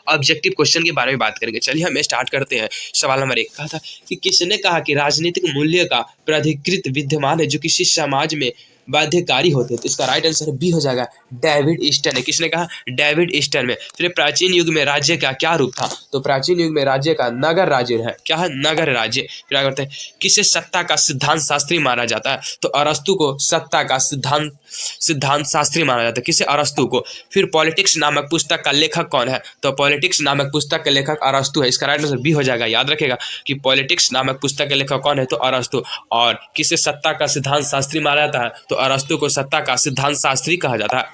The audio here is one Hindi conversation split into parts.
ऑब्जेक्टिव क्वेश्चन के बारे में बात करेंगे। चलिए हम स्टार्ट करते हैं। सवाल नंबर 1 कहा था कि किसने कहा कि राजनीतिक मूल्य का प्राधिकृत विद्यमान है जो किसी समाज में बाध्यकारी होते हैं। तो इसका राइट आंसर बी हो जाएगा, डेविड ईस्टन है। किसने कहा? डेविड ईस्टन में। फिर प्राचीन युग में राज्य का क्या रूप था? तो प्राचीन युग में राज्य का नगर राज्य है। क्या है? नगर राज्य। फिर क्या करते हैं? किसे सत्ता का सिद्धांत शास्त्री माना जाता है? तो अरस्तु को सत्ता का सिद्धांत शास्त्री माना जाता है। किसे? अरस्तु को। फिर पॉलिटिक्स नामक पुस्तक का लेखक कौन है? तो पॉलिटिक्स नामक पुस्तक के लेखक अरस्तु है। इसका राइट आंसर बी हो जाएगा। याद रखेगा कि पॉलिटिक्स नामक पुस्तक के लेखक कौन है? तो अरस्तु। और किसे सत्ता का सिद्धांत शास्त्री माना जाता है? तो अरस्तु को सत्ता का सिद्धांत शास्त्री कहा जाता है।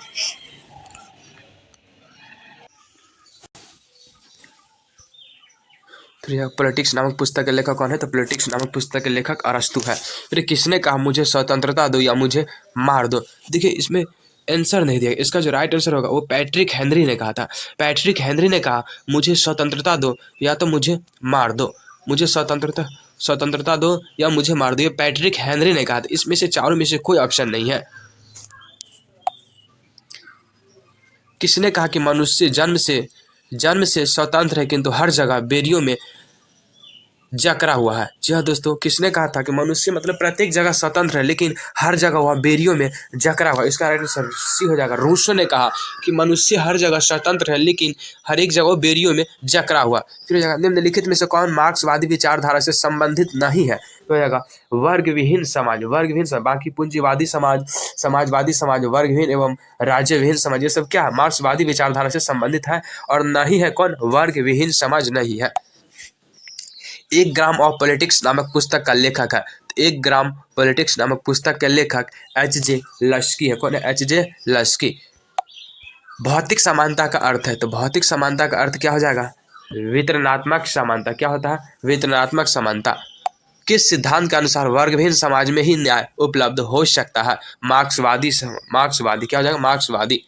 फिर पॉलिटिक्स नामक पुस्तक के लेखक कौन है? तो पॉलिटिक्स नामक पुस्तक के लेखक अरस्तु है। फिर किसने कहा मुझे स्वतंत्रता दो या मुझे मार दो? देखिए इसमें आंसर नहीं दिया। इसका जो राइट आंसर होगा वो पैट्रिक हेनरी ने कहा था। पैट्रिक हेनरी ने कहा मुझे स्वतंत्रता दो या तो मुझे मार दो। मुझे स्वतंत्रता दो या मुझे मार दो, ये पैट्रिक हेनरी ने कहा था। इसमें से चारों में से कोई ऑप्शन नहीं है। किसने कहा कि मनुष्य जन्म से स्वतंत्र है किंतु हर जगह बेरियों में जकड़ा हुआ है? जी हाँ दोस्तों, किसने कहा था कि मनुष्य मतलब प्रत्येक जगह स्वतंत्र है लेकिन हर जगह वह बेरियों में जकड़ा हुआ है? इसका राइट आंसर सी हो जाएगा। रूसो ने कहा कि मनुष्य हर जगह स्वतंत्र है लेकिन हर एक जगह बेरियों में जकड़ा हुआ। फिर हो जाएगा निम्नलिखित में से कौन मार्क्सवादी विचारधारा से संबंधित नहीं है? तो हो जाएगा वर्ग विहीन समाज। बाकी पूंजीवादी समाज, समाजवादी समाज, वर्ग विहीन एवं राज्य विहीन समाज, ये सब क्या है? मार्क्सवादी विचारधारा से संबंधित है। और नहीं है कौन? वर्ग विहीन समाज नहीं है। एक ग्राम ऑफ पॉलिटिक्स नामक पुस्तक का लेखक है। एक ग्राम पॉलिटिक्स नामक पुस्तक के लेखक एच.जे. लस्की है। कौन है? एच.जे. लस्की। भौतिक समानता का अर्थ है। तो भौतिक समानता का अर्थ क्या हो जाएगा? वितरणात्मक समानता। क्या होता है? वितरणात्मक समानता। किस सिद्धांत के अनुसार वर्गहीन समाज में ही न्याय उपलब्ध हो सकता है? मार्क्सवादी क्या हो जाएगा? मार्क्सवादी।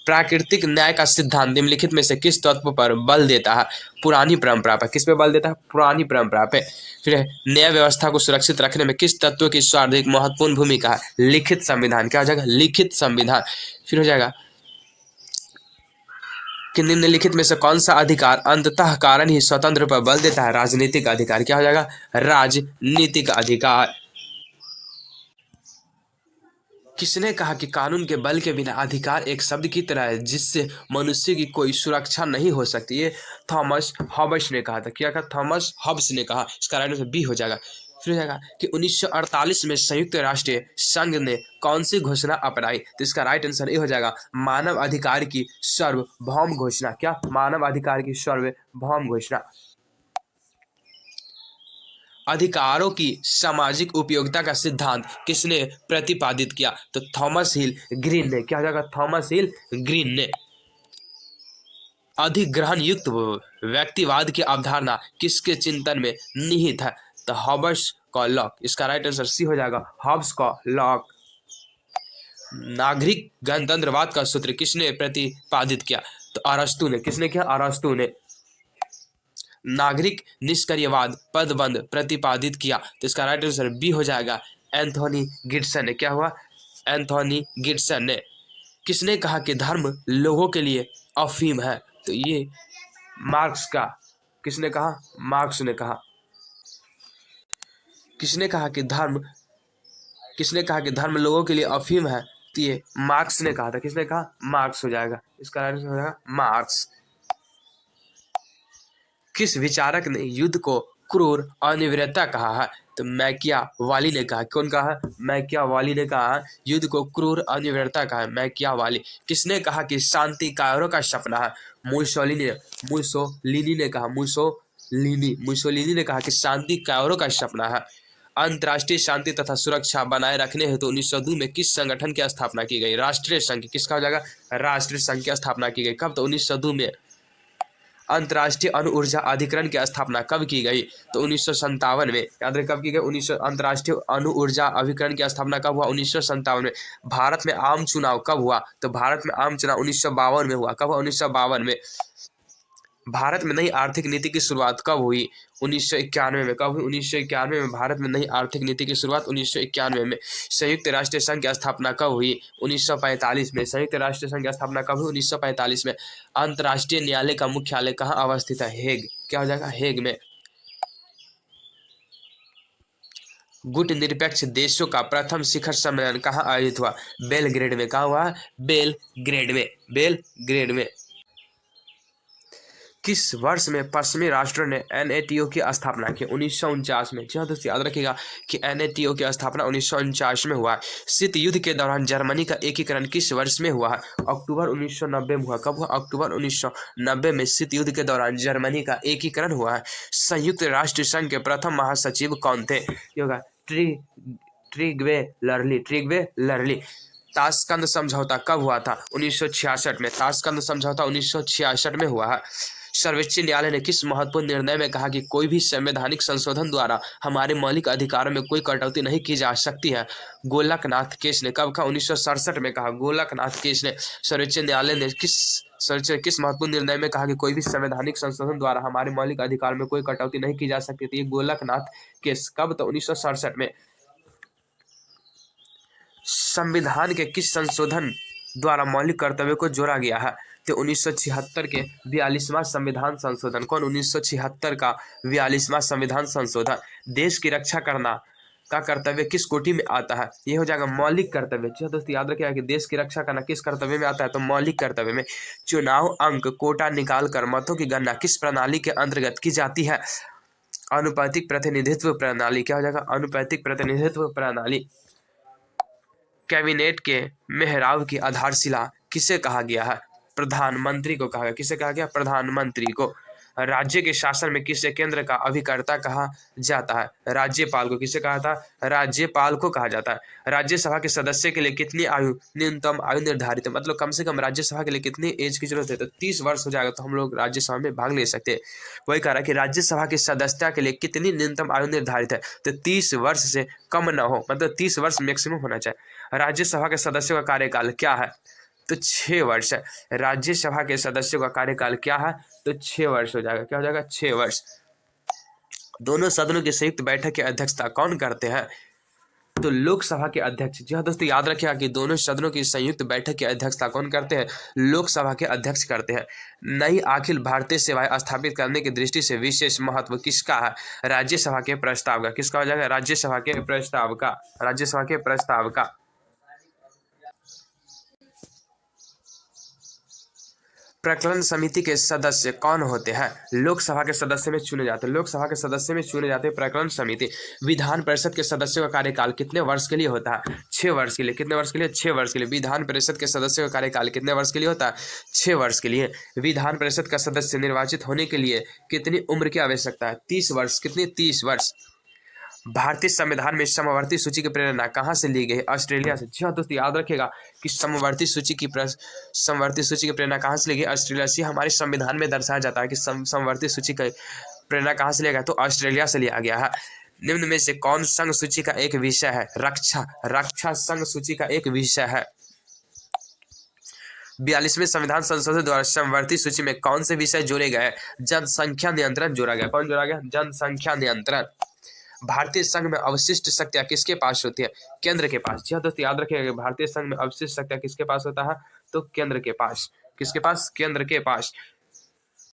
प्राकृतिक न्याय का सिद्धांत निम्नलिखित में से किस तत्व पर बल देता है? पुरानी परंपरा पर। किस पे बल देता है? पुरानी परंपरा पे। फिर न्याय व्यवस्था को सुरक्षित रखने में किस तत्व की सर्वाधिक महत्वपूर्ण भूमिका है? लिखित संविधान। क्या हो जाएगा? लिखित संविधान। फिर हो जाएगा कि निम्नलिखित में से कौन सा अधिकार अंततः कारण ही स्वतंत्र पर बल देता है? राजनीतिक अधिकार। क्या हो जाएगा? राजनीतिक अधिकार। किसने कहा कि कानून के बल के बिना अधिकार एक शब्द की तरह है जिससे मनुष्य की कोई सुरक्षा नहीं हो सकती? ये थॉमस हॉब्स ने कहा था। क्या कहा? थॉमस हॉब्स ने कहा। इसका राइट आंसर बी हो जाएगा। फिर हो जाएगा कि 1948 में संयुक्त राष्ट्र संघ ने कौन सी घोषणा अपनाई? तो इसका राइट आंसर ये हो जाएगा मानव अधिकार की सार्वभौम घोषणा। क्या? मानव अधिकार की सार्वभौम घोषणा। अधिकारों की सामाजिक उपयोगिता का सिद्धांत किसने प्रतिपादित किया? तो थॉमस हिल ग्रीन ने। क्या हो जाएगा? थॉमस हिल ग्रीन ने। अधिग्रहण युक्त व्यक्तिवाद की अवधारणा किसके चिंतन में निहित है? तो हॉब्स का लॉक। इसका राइट आंसर सी हो जाएगा, हॉब्स का लॉक। नागरिक गणतंत्रवाद का सूत्र किसने प्रतिपादित किया? तो अरस्तु ने। किसने किया? अरस्तु ने। नागरिक निष्क्रियवाद पदबंध प्रतिपादित किया? तो इसका राइट आंसर बी हो जाएगा, एंथोनी गिब्सन ने। क्या हुआ? एंथोनी गिब्सन ने। किसने कहा कि धर्म लोगों के लिए अफीम है? तो ये मार्क्स का। किसने कहा? मार्क्स ने कहा। किसने कहा कि धर्म लोगों के लिए अफीम है? तो ये मार्क्स ने कहा था। किसने कहा? मार्क्स हो जाएगा। इसका राइट आंसर हो जाएगा मार्क्स। किस विचारक ने युद्ध को क्रूर अनिवार्यता कहा है? तो मैकियावाली ने कहा। कौन कहा? मैकियावाली ने कहा युद्ध को क्रूर अनिवार्यता कहा है, मैकियावाली। किसने कहा कि शांति कायरों का सपना है? मुसोलिनी ने कहा। मुसोलिनी ने कहा कि शांति कायरों का सपना है। अंतर्राष्ट्रीय शांति तथा सुरक्षा बनाए रखने हेतु तो 1902 में किस संगठन की स्थापना की गई? राष्ट्रीय संघ। किसका हो जाएगा? राष्ट्रीय संघ की स्थापना की गई। कब? तो 1902 में। अंतर्राष्ट्रीय अणु ऊर्जा अधिकरण की स्थापना कब की गई? तो 1957 में। याद रखें कब की गई? अंतर्राष्ट्रीय अणु ऊर्जा अभिकरण की स्थापना कब हुआ? 1957 में। भारत में आम चुनाव कब हुआ? तो भारत में आम चुनाव 1952 में हुआ। कब हुआ? 1952 में। भारत में नई आर्थिक नीति की शुरुआत कब हुई? 1991 में। कब हुई? 1991 में भारत में नई आर्थिक नीति की शुरुआत 1991 में। संयुक्त राष्ट्र संघ की स्थापना कब हुई? 1945 में। संयुक्त राष्ट्र संघ की स्थापना कब हुई? 1945 में। अंतर्राष्ट्रीय न्यायालय का मुख्यालय कहाँ अवस्थित है? हेग। क्या हो जाएगा? हेग में। गुट निरपेक्ष देशों का प्रथम शिखर सम्मेलन कहाँ आयोजित हुआ? बेलग्रेड में। कहाँ हुआ? बेलग्रेड में। बेलग्रेड में। किस वर्ष में पश्चिमी राष्ट्रों ने NATO की स्थापना की? 1949 में। जी हाँ दोस्तों, याद रखिएगा कि NATO की स्थापना 1949 में हुआ है। शीत युद्ध के दौरान जर्मनी का एकीकरण किस वर्ष में हुआ है? अक्टूबर 1990 में हुआ। कब हुआ? अक्टूबर 1990 में शीत युद्ध के दौरान जर्मनी का एकीकरण हुआ है। संयुक्त राष्ट्र संघ के प्रथम महासचिव कौन थे? ये होगा ट्रिग्वे लर्ली। ताशकंद समझौता कब हुआ था? 1966 में। ताशकंद समझौता 1966 में हुआ है। सर्वोच्च न्यायालय ने किस महत्वपूर्ण निर्णय में कहा कि कोई भी संवैधानिक संशोधन द्वारा हमारे मौलिक अधिकारों में कोई कटौती नहीं की जा सकती है? गोलकनाथ केस ने। कब कहा? 1967 में कहा। गोलकनाथ केस ने सर्वोच्च न्यायालय ने किस महत्वपूर्ण निर्णय में कहा कि कोई भी संवैधानिक संशोधन द्वारा हमारे मौलिक अधिकार में कोई कटौती नहीं की जा सकती थी? गोलकनाथ केस। कब? तो 1967 में। संविधान के किस संशोधन द्वारा मौलिक कर्तव्यों को जोड़ा गया है? तो 1976 के 42वां संविधान संशोधन। कौन? 1976 का 42वां संविधान संशोधन। देश की रक्षा करना का कर्तव्य किस कोटि में आता है? ये हो जाएगा मौलिक कर्तव्य। जी दोस्तों, याद रखिएगा कि देश की रक्षा करना किस कर्तव्य में आता है? तो मौलिक कर्तव्य में। चुनाव अंक कोटा निकाल कर मतों की गणना किस प्रणाली के अंतर्गत की जाती है? अनुपातिक प्रतिनिधित्व प्रणाली। क्या हो जाएगा? अनुपातिक प्रतिनिधित्व प्रणाली। कैबिनेट के मेहराब की आधारशिला किसे कहा गया है? प्रधानमंत्री को कहा गया। किसे कहा गया? प्रधानमंत्री को। राज्य के शासन में किसे केंद्र का अभिकर्ता कहा जाता है? राज्यपाल को। किसे कहा था? राज्यपाल को कहा जाता है। राज्यसभा के सदस्य के लिए कितनी आयु, न्यूनतम आयु निर्धारित है? मतलब कम से कम राज्यसभा के लिए कितनी एज की जरूरत है? तो 30 वर्ष हो जाएगा तो हम लोग राज्यसभा में भाग ले सकते हैं। वही कह रहा है कि राज्यसभा की सदस्यता के लिए कितनी न्यूनतम आयु निर्धारित है? तो 30 वर्ष से कम न हो, मतलब 30 वर्ष मैक्सिमम होना चाहिए। राज्यसभा के सदस्यों का कार्यकाल क्या है? तो 6 वर्ष है। राज्यसभा के सदस्यों का कार्यकाल क्या है? तो 6 वर्ष हो जाएगा। क्या हो जाएगा? 6 वर्ष। दोनों सदनों की संयुक्त बैठक की अध्यक्षता कौन करते हैं? तो लोकसभा के अध्यक्ष। जी हाँ दोस्तों, याद रखिएगा कि दोनों सदनों की संयुक्त बैठक की अध्यक्षता कौन करते हैं? लोकसभा के अध्यक्ष करते हैं। नई अखिल भारतीय सेवाएं स्थापित करने की दृष्टि से विशेष महत्व किसका है? राज्यसभा के प्रस्ताव का। किसका हो जाएगा? राज्यसभा के प्रस्ताव का। राज्यसभा के प्रस्ताव का। प्रकलन समिति के सदस्य कौन होते हैं? लोकसभा के सदस्य में चुने जाते हैं। लोकसभा के सदस्य में चुने जाते हैं प्रकलन समिति। विधान परिषद के सदस्यों का कार्यकाल कितने वर्ष के लिए होता है? 6 वर्ष के लिए। कितने वर्ष के लिए? 6 वर्ष के लिए। विधान परिषद के सदस्यों का कार्यकाल कितने वर्ष के लिए होता है? 6 वर्ष के लिए। विधान परिषद का सदस्य निर्वाचित होने के लिए कितनी उम्र की आवश्यकता है? 30 वर्ष। कितनी? 30 वर्ष। भारतीय संविधान में समवर्ती सूची की प्रेरणा कहाँ से ली गई? ऑस्ट्रेलिया से। जी हाँ दोस्तों, याद रखिएगा कि समवर्ती सूची की प्रेरणा कहाँ से ली गई? ऑस्ट्रेलिया से। हमारे संविधान में दर्शाया जाता है कि समवर्ती सूची की प्रेरणा कहाँ से लिया गया? तो ऑस्ट्रेलिया से लिया गया है। निम्न में से कौन संघ सूची का एक विषय है? रक्षा संघ सूची का एक विषय है। 42वें संविधान संशोधन द्वारा समवर्ती सूची में कौन से विषय जोड़े गए? जनसंख्या नियंत्रण जोड़ा गया। कौन जोड़ा गया? जनसंख्या नियंत्रण। भारतीय संघ में अवशिष्ट शक्तियां किसके पास होती है? केंद्र के पास। जी हाँ दोस्तों, याद रखिएगा भारतीय संघ में अवशिष्ट शक्तियां किसके पास होता है? तो केंद्र के पास। किसके पास? केंद्र के पास।